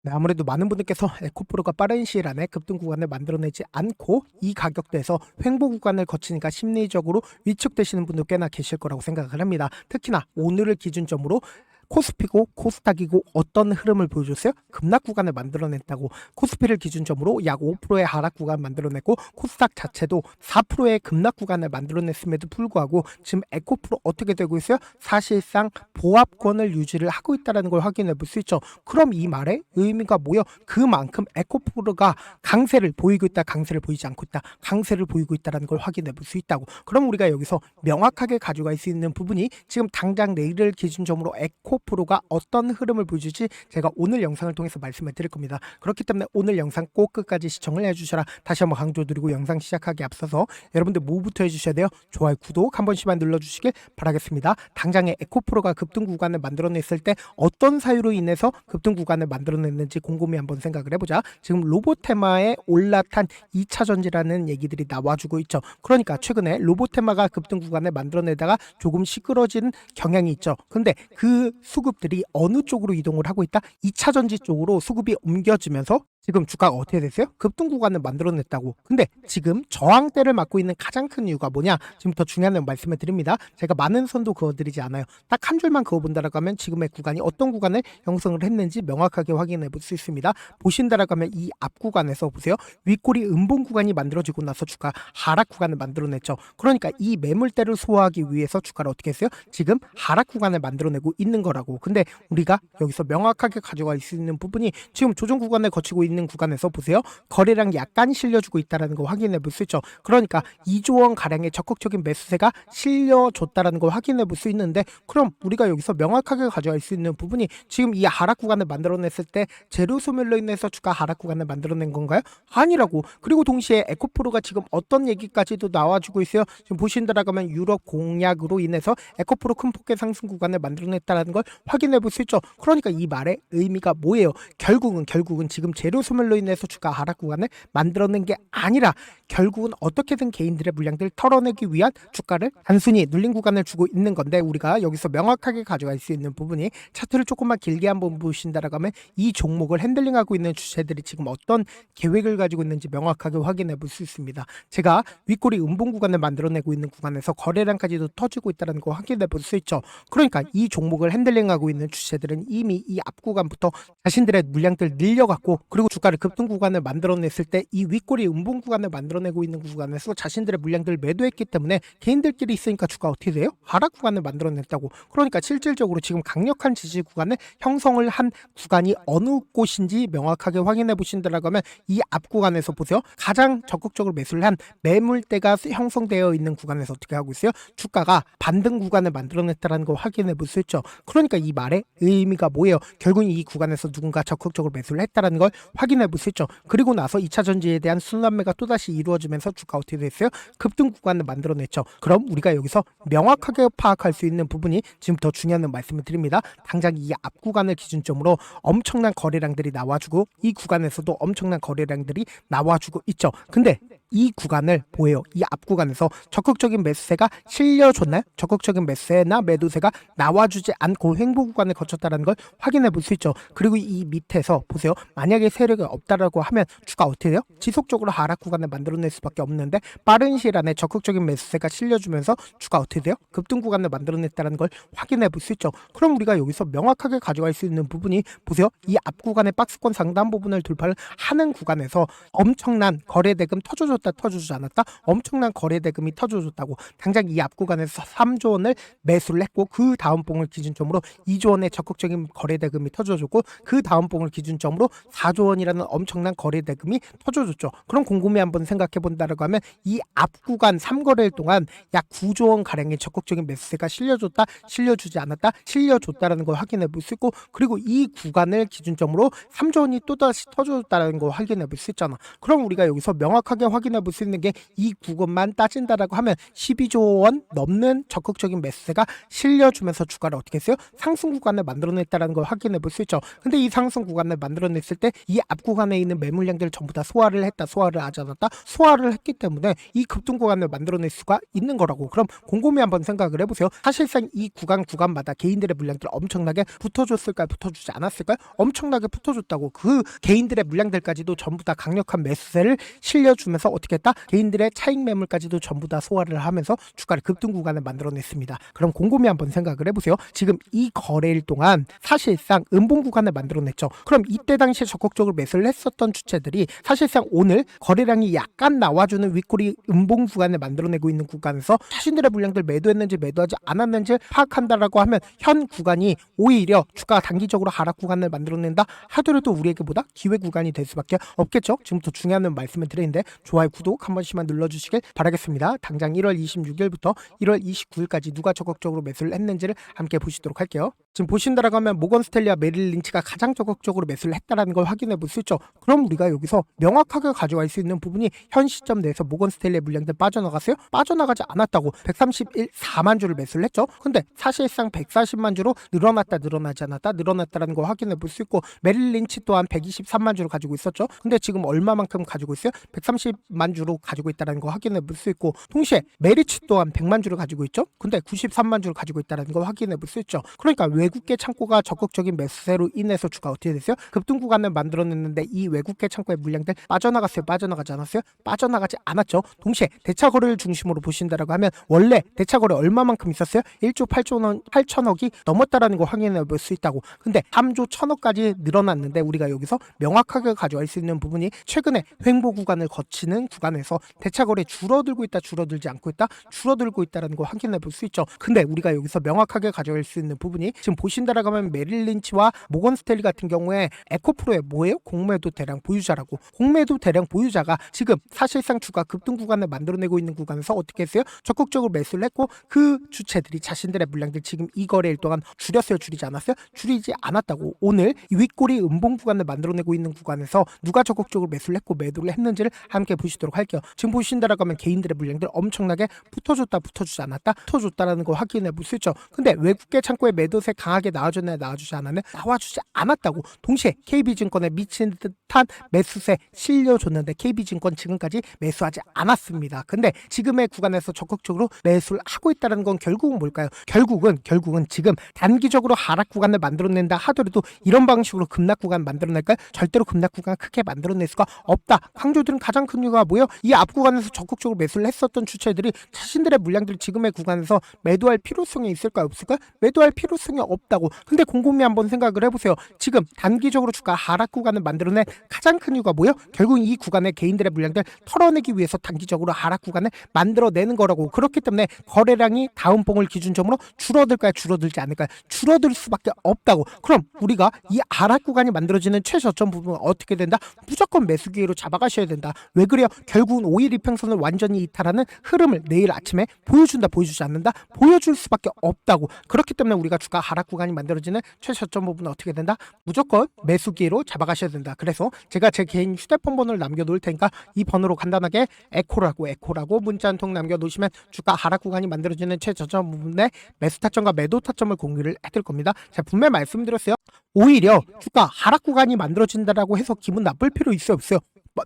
네, 아무래도 많은 분들께서 에코프로가 빠른 시일 안에 급등 구간을 만들어내지 않고 이 가격대에서 횡보 구간을 거치니까 심리적으로 위축되시는 분도 꽤나 계실 거라고 생각을 합니다. 특히나 오늘을 기준점으로 코스피고 코스닥이고 어떤 흐름을 보여줬어요? 급락 구간을 만들어냈다고. 코스피를 기준점으로 약 5%의 하락 구간 만들어냈고 코스닥 자체도 4%의 급락 구간을 만들어냈음에도 불구하고 지금 에코프로 어떻게 되고 있어요? 사실상 보합권을 유지를 하고 있다는 걸 확인해 볼 수 있죠. 그럼 이 말의 의미가 뭐예요? 그만큼 에코프로가 강세를 보이고 있다, 강세를 보이지 않고 있다, 강세를 보이고 있다는 걸 확인해 볼 수 있다고. 그럼 우리가 여기서 명확하게 가져갈 수 있는 부분이 지금 당장 내일을 기준점으로 에코프로가 어떤 흐름을 보여줄지 제가 오늘 영상을 통해서 말씀을 드릴 겁니다. 그렇기 때문에 오늘 영상 꼭 끝까지 시청을 해주셔라 다시 한번 강조드리고, 영상 시작하기 앞서서 여러분들 뭐부터 해주셔야 돼요? 좋아요, 구독 한 번씩만 눌러주시길 바라겠습니다. 당장에 에코프로가 급등 구간을 만들어냈을 때 어떤 사유로 인해서 급등 구간을 만들어냈는지 곰곰이 한번 생각을 해보자. 지금 로보테마에 올라탄 2차전지라는 얘기들이 나와주고 있죠. 그러니까 최근에 로보테마가 급등 구간을 만들어내다가 조금 시끄러진 경향이 있죠. 근데 그 수급들이 어느 쪽으로 이동을 하고 있다? 2차전지 쪽으로 수급이 옮겨지면서 지금 주가가 어떻게 됐어요? 급등 구간을 만들어냈다고. 근데 지금 저항대를 맞고 있는 가장 큰 이유가 뭐냐? 지금부터 중요한 말씀을 드립니다. 제가 많은 선도 그어드리지 않아요. 딱 한 줄만 그어본다라고 하면 지금의 구간이 어떤 구간을 형성을 했는지 명확하게 확인해 볼 수 있습니다. 보신다라고 하면 이 앞 구간에서 보세요. 윗꼬리 음봉 구간이 만들어지고 나서 주가 하락 구간을 만들어냈죠. 그러니까 이 매물대를 소화하기 위해서 주가를 어떻게 했어요? 지금 하락 구간을 만들어내고 있는 거라고. 근데 우리가 여기서 명확하게 가져갈 수 있는 부분이 지금 조정 구간을 거치고 있는 구간에서 보세요. 거래량 약간 실려주고 있다는 거 확인해 볼 수 있죠. 그러니까 2조 원 가량의 적극적인 매수세가 실려줬다는 걸 확인해 볼 수 있는데, 그럼 우리가 여기서 명확하게 가져갈 수 있는 부분이 지금 이 하락 구간을 만들어냈을 때 재료 소멸로 인해서 주가 하락 구간을 만들어낸 건가요? 아니라고. 그리고 동시에 에코프로가 지금 어떤 얘기까지도 나와주고 있어요. 지금 보신다라고 하면 유럽 공약으로 인해서 에코프로 큰 폭의 상승 구간을 만들어냈다는 걸 확인해 볼 수 있죠. 그러니까 이 말의 의미가 뭐예요? 결국은 지금 재료 소멸로 인해서 주가 하락 구간을 만들어낸 게 아니라 결국은 어떻게든 개인들의 물량들을 털어내기 위한 주가를 단순히 눌린 구간을 주고 있는 건데, 우리가 여기서 명확하게 가져갈 수 있는 부분이 차트를 조금만 길게 한번 보신다라고 하면 이 종목을 핸들링하고 있는 주체들이 지금 어떤 계획을 가지고 있는지 명확하게 확인해 볼 수 있습니다. 제가 윗꼬리 음봉 구간을 만들어내고 있는 구간에서 거래량까지도 터지고 있다는 거 확인해 볼 수 있죠. 그러니까 이 종목을 핸들링하고 있는 주체들은 이미 이 앞 구간부터 자신들의 물량들 늘려갖고, 그리고 주가를 급등 구간을 만들어냈을 때 이 윗꼬리 음봉 구간을 만들어내고 있는 구간에서 자신들의 물량들을 매도했기 때문에 개인들끼리 있으니까 주가 어떻게 돼요? 하락 구간을 만들어냈다고. 그러니까 실질적으로 지금 강력한 지지 구간을 형성을 한 구간이 어느 곳인지 명확하게 확인해 보신다라고 하면 이 앞 구간에서 보세요. 가장 적극적으로 매수를 한 매물대가 형성되어 있는 구간에서 어떻게 하고 있어요? 주가가 반등 구간을 만들어냈다는 걸 확인해 볼 수 있죠. 그러니까 이 말의 의미가 뭐예요? 결국 이 구간에서 누군가 적극적으로 매수를 했다는 걸 확인해 볼 수 있죠. 그리고 나서 2차 전지에 대한 순환매가 또다시 이루어지면서 주가 어떻게 됐어요? 급등 구간을 만들어냈죠. 그럼 우리가 여기서 명확하게 파악할 수 있는 부분이 지금 더 중요한 말씀을 드립니다. 당장 이 앞 구간을 기준점으로 엄청난 거래량들이 나와주고 이 구간에서도 엄청난 거래량들이 나와주고 있죠. 근데 이 구간을 뭐예요? 이 앞 구간에서 적극적인 매수세가 실려줬나요? 적극적인 매수세나 매도세가 나와주지 않고 횡보 구간을 거쳤다는 걸 확인해 볼 수 있죠. 그리고 이 밑에서 보세요. 만약에 세력이 없다라고 하면 주가 어떻게 돼요? 지속적으로 하락 구간을 만들어낼 수밖에 없는데, 빠른 시일 안에 적극적인 매수세가 실려주면서 주가 어떻게 돼요? 급등 구간을 만들어냈다는 걸 확인해 볼 수 있죠. 그럼 우리가 여기서 명확하게 가져갈 수 있는 부분이 보세요. 이 앞 구간의 박스권 상단 부분을 돌파를 하는 구간에서 엄청난 거래 대금 터져줬다, 터져주지 않았다? 엄청난 거래 대금이 터져줬다고. 당장 이 앞 구간에서 3조 원을 매수를 했고, 그 다음 봉을 기준점으로 2조 원의 적극적인 거래 대금이 터져줬고, 그 다음 봉을 기준점으로 4조 원이라는 엄청난 거래 대금이 터져줬죠. 그럼 곰곰이 한번 생각해 본다라고 하면 이 앞 구간 3거래일 동안 약 9조 원 가량의 적극적인 매수세가 실려줬다, 실려주지 않았다, 실려줬다라는 걸 확인해 볼 수 있고, 그리고 이 구간을 기준점으로 3조 원이 또다시 터져줬다는 걸 확인해 볼 수 있잖아. 그럼 우리가 여기서 명확하게 확인 확인해 볼 수 있는 게 이 구간만 따진다라고 하면 12조 원 넘는 적극적인 매수세가 실려주면서 주가를 어떻게 했어요? 상승 구간을 만들어냈다는 걸 확인해 볼 수 있죠. 근데 이 상승 구간을 만들어냈을 때 이 앞 구간에 있는 매물량들을 전부 다 소화를 했다, 소화를 하지 않았다, 소화를 했기 때문에 이 급등 구간을 만들어낼 수가 있는 거라고. 그럼 곰곰이 한번 생각을 해보세요. 사실상 이 구간마다 개인들의 물량들 엄청나게 붙어줬을까요? 붙어주지 않았을까요? 엄청나게 붙어줬다고. 그 개인들의 물량들까지도 전부 다 강력한 매수세를 실려주면서 어떻게 했다? 개인들의 차익 매물까지도 전부 다 소화를 하면서 주가를 급등 구간을 만들어냈습니다. 그럼 곰곰이 한번 생각을 해보세요. 지금 이 거래일 동안 사실상 음봉 구간을 만들어냈죠. 그럼 이때 당시에 적극적으로 매수를 했었던 주체들이 사실상 오늘 거래량이 약간 나와주는 윗꼬리 음봉 구간을 만들어내고 있는 구간에서 자신들의 물량들 매도했는지 매도하지 않았는지 파악한다라고 하면 현 구간이 오히려 주가가 단기적으로 하락 구간을 만들어낸다 하더라도 우리에게 보다 기회 구간이 될 수밖에 없겠죠. 지금부터 중요한 말씀을 드리는데 좋아요, 구독 한 번씩만 눌러주시길 바라겠습니다. 당장 1월 26일부터 1월 29일까지 누가 적극적으로 매수를 했는지를 함께 보시도록 할게요. 지금 보신다라고 하면 모건 스탠리와 메릴 린치가 가장 적극적으로 매수를 했다라는 걸 확인해 볼 수 있죠. 그럼 우리가 여기서 명확하게 가져갈 수 있는 부분이 현 시점 내에서 모건 스탠리의 물량들 빠져나갔어요? 빠져나가지 않았다고. 134만 주를 매수를 했죠. 근데 사실상 140만 주로 늘어나지 않았다, 늘어났다라는 걸 확인해 볼 수 있고, 메릴 린치 또한 123만 주를 가지고 있었죠. 근데 지금 얼마만큼 가지고 있어요? 130만 주로 가지고 있다는 거 확인해 볼 수 있고, 동시에 메리츠 또한 100만 주를 가지고 있죠. 근데 93만 주를 가지고 있다는 거 확인해 볼 수 있죠. 그러니까 외국계 창고가 적극적인 매수세로 인해서 주가 어떻게 됐어요? 급등 구간을 만들어냈는데 이 외국계 창고의 물량들 빠져나갔어요? 빠져나가지 않았어요? 빠져나가지 않았죠. 동시에 대차 거래를 중심으로 보신다라고 하면 원래 대차 거래 얼마만큼 있었어요? 1조 8천억이 넘었다라는 거 확인해 볼 수 있다고. 근데 3조 1천억까지 늘어났는데 우리가 여기서 명확하게 가져갈 수 있는 부분이 최근에 횡보 구간을 거치는 구간에서 대차 거래 줄어들고 있다, 줄어들지 않고 있다, 줄어들고 있다라는 거 확인해 볼 수 있죠. 근데 우리가 여기서 명확하게 가져갈 수 있는 부분이 지금 보신다라고 하면 메릴 린치와 모건 스탠리 같은 경우에 에코프로의 뭐예요? 공매도 대량 보유자라고. 공매도 대량 보유자가 지금 사실상 주가 급등 구간을 만들어내고 있는 구간에서 어떻게 했어요? 적극적으로 매수를 했고, 그 주체들이 자신들의 물량들 지금 이 거래일 동안 줄였어요? 줄이지 않았어요? 줄이지 않았다고. 오늘 이 윗꼬리 음봉 구간을 만들어내고 있는 구간에서 누가 적극적으로 매수를 했고 매도를 했는지를 함께 보시도록 할게요. 지금 보신다라고 하면 개인들의 물량들 엄청나게 붙어줬다, 붙어주지 않았다, 붙어줬다라는 거 확인해 볼 수 있죠. 근데 외국계 창고에 매도세 강하게 나와줬나요? 나와주지 않았나요? 나와주지 않았다고. 동시에 KB증권에 미친 듯한 매수세 실려줬는데 KB증권 지금까지 매수하지 않았습니다. 근데 지금의 구간에서 적극적으로 매수를 하고 있다는 건 결국은 뭘까요? 결국은 지금 단기적으로 하락 구간을 만들어낸다 하더라도 이런 방식으로 급락 구간 만들어낼까요? 절대로 급락 구간 크게 만들어낼 수가 없다. 강조들은 가장 큰 이유가 뭐예요? 이 앞 구간에서 적극적으로 매수를 했었던 주체들이 자신들의 물량들 지금의 구간에서 매도할 필요성이 있을까요? 없을까요? 매도할 필요성이 없다고. 근데 곰곰이 한번 생각을 해보세요. 지금 단기적으로 주가 하락 구간을 만들어낸 가장 큰 이유가 뭐예요? 결국 이 구간에 개인들의 물량들 털어내기 위해서 단기적으로 하락 구간을 만들어내는 거라고. 그렇기 때문에 거래량이 다음 봉을 기준점으로 줄어들까요? 줄어들지 않을까요? 줄어들 수밖에 없다고. 그럼 우리가 이 하락 구간이 만들어지는 최저점 부분은 어떻게 된다? 무조건 매수 기회로 잡아가셔야 된다. 왜 그래요? 결국은 5일 이평선을 완전히 이탈하는 흐름을 내일 아침에 보여준다, 보여주지 않는다? 보여줄 수밖에 없다고. 그렇기 때문에 우리가 주가 하락 구간이 만들어지는 최저점 부분은 어떻게 된다? 무조건 매수 기회로 잡아가셔야 된다. 그래서 제가 제 개인 휴대폰 번호를 남겨놓을 테니까 이 번호로 간단하게 에코라고 문자 한 통 남겨놓으시면 주가 하락 구간이 만들어지는 최저점 부분에 매수 타점과 매도 타점을 공유를 해드릴 겁니다. 제가 분명히 말씀드렸어요. 오히려 주가 하락 구간이 만들어진다라고 해서 기분 나쁠 필요 있어요, 없어요?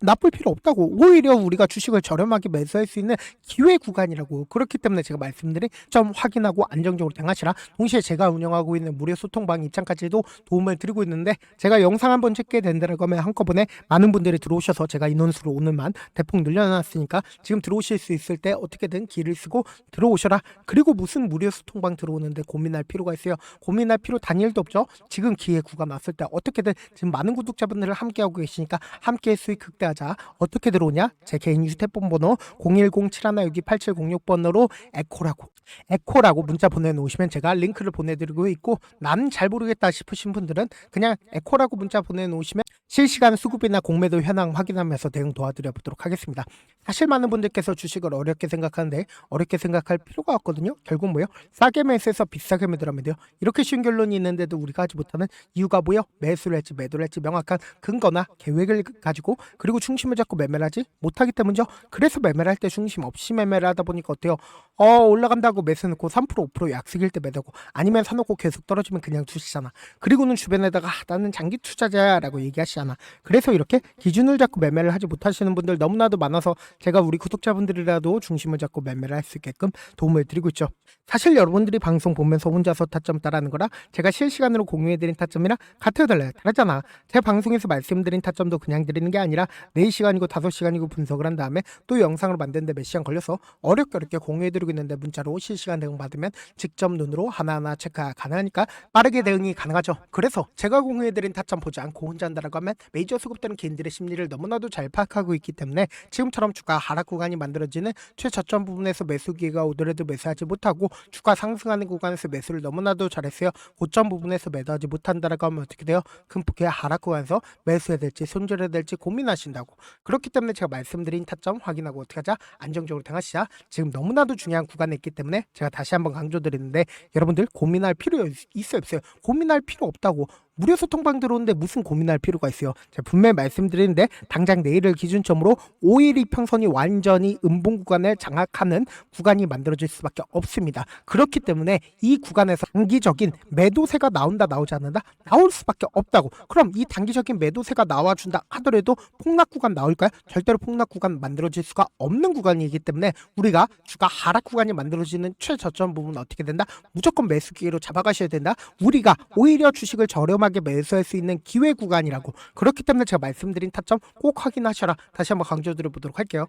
나쁠 필요 없다고. 오히려 우리가 주식을 저렴하게 매수할 수 있는 기회 구간이라고. 그렇기 때문에 제가 말씀드린 점 확인하고 안정적으로 대응하시라. 동시에 제가 운영하고 있는 무료 소통방 입장까지도 도움을 드리고 있는데, 제가 영상 한번 찍게 된다고 하면 한꺼번에 많은 분들이 들어오셔서 제가 인원수로 오늘만 대폭 늘려놨으니까 지금 들어오실 수 있을 때 어떻게든 기를 쓰고 들어오셔라. 그리고 무슨 무료 소통방 들어오는데 고민할 필요가 있어요? 고민할 필요 단일도 없죠. 지금 기회 구간 왔을 때 어떻게든 지금 많은 구독자분들을 함께하고 계시니까 함께 수익 극대화자. 어떻게 들어오냐? 제 개인 휴대폰 번호 010-7162-8706번으로 에코라고 문자 보내놓으시면 제가 링크를 보내드리고 있고, 난 잘 모르겠다 싶으신 분들은 그냥 에코라고 문자 보내놓으시면 실시간 수급이나 공매도 현황 확인하면서 대응 도와드려 보도록 하겠습니다. 사실 많은 분들께서 주식을 어렵게 생각하는데 어렵게 생각할 필요가 없거든요. 결국 뭐요? 싸게 매수해서 비싸게 매도하면 돼요. 이렇게 쉬운 결론이 있는데도 우리가 하지 못하는 이유가 뭐요? 매수를 할지 매도를 할지 명확한 근거나 계획을 가지고 그리고 중심을 잡고 매매를 하지 못하기 때문이죠. 그래서 매매를 할 때 중심 없이 매매를 하다 보니까 어때요? 올라간다고 매수 넣고 3% 5% 약속일 때 매도고 아니면 사놓고 계속 떨어지면 그냥 두시잖아. 그리고는 주변에다가 나는 장기 투자자야라고 얘기하시잖아. 그래서 이렇게 기준을 잡고 매매를 하지 못하시는 분들 너무나도 많아서 제가 우리 구독자분들이라도 중심을 잡고 매매를 할 수 있게끔 도움을 드리고 있죠. 사실 여러분들이 방송 보면서 혼자서 타점 따라하는 거라 제가 실시간으로 공유해드린 타점이랑 같아요 달라요? 다르잖아. 제 방송에서 말씀드린 타점도 그냥 드리는 게 아니라 4시간이고 5시간이고 분석을 한 다음에 또 영상으로 만드는데 몇 시간 걸려서 어렵게 공유해드리고 있는데 문자로 실시간 대응 받으면 직접 눈으로 하나하나 체크가 가능하니까 빠르게 대응이 가능하죠. 그래서 제가 공유해드린 타점 보지 않고 혼자 한다라고 하면 메이저 수급되는 개인들의 심리를 너무나도 잘 파악하고 있기 때문에 지금처럼 주가 하락 구간이 만들어지는 최저점 부분에서 매수 기회가 오더라도 매수하지 못하고 주가 상승하는 구간에서 매수를 너무나도 잘했어요. 고점 부분에서 매도하지 못한다라고 하면 어떻게 돼요? 큰 폭의 하락 구간에서 매수해야 될지 손절해야 될지 고민하신다고. 그렇기 때문에 제가 말씀드린 타점 확인하고 어떻게 하자? 안정적으로 대응하시자. 지금 너무나도 중요한 구간에 있기 때문에 제가 다시 한번 강조드리는데 여러분들 고민할 필요 있어요 없어요? 고민할 필요 없다고. 무료 소통방 들어오는데 무슨 고민할 필요가 있어요. 제가 분명히 말씀드리는데 당장 내일을 기준점으로 5일 이평선이 완전히 음봉 구간을 장악하는 구간이 만들어질 수밖에 없습니다. 그렇기 때문에 이 구간에서 단기적인 매도세가 나온다 나오지 않는다? 나올 수밖에 없다고. 그럼 이 단기적인 매도세가 나와준다 하더라도 폭락 구간 나올까요? 절대로 폭락 구간 만들어질 수가 없는 구간이기 때문에 우리가 주가 하락 구간이 만들어지는 최저점 부분 어떻게 된다? 무조건 매수 기회로 잡아가셔야 된다. 우리가 오히려 주식을 저렴하게 매수할 수 있는 기회 구간이라고. 그렇기 때문에 제가 말씀드린 타점 꼭 확인하셔라. 다시 한번 강조드려 보도록 할게요.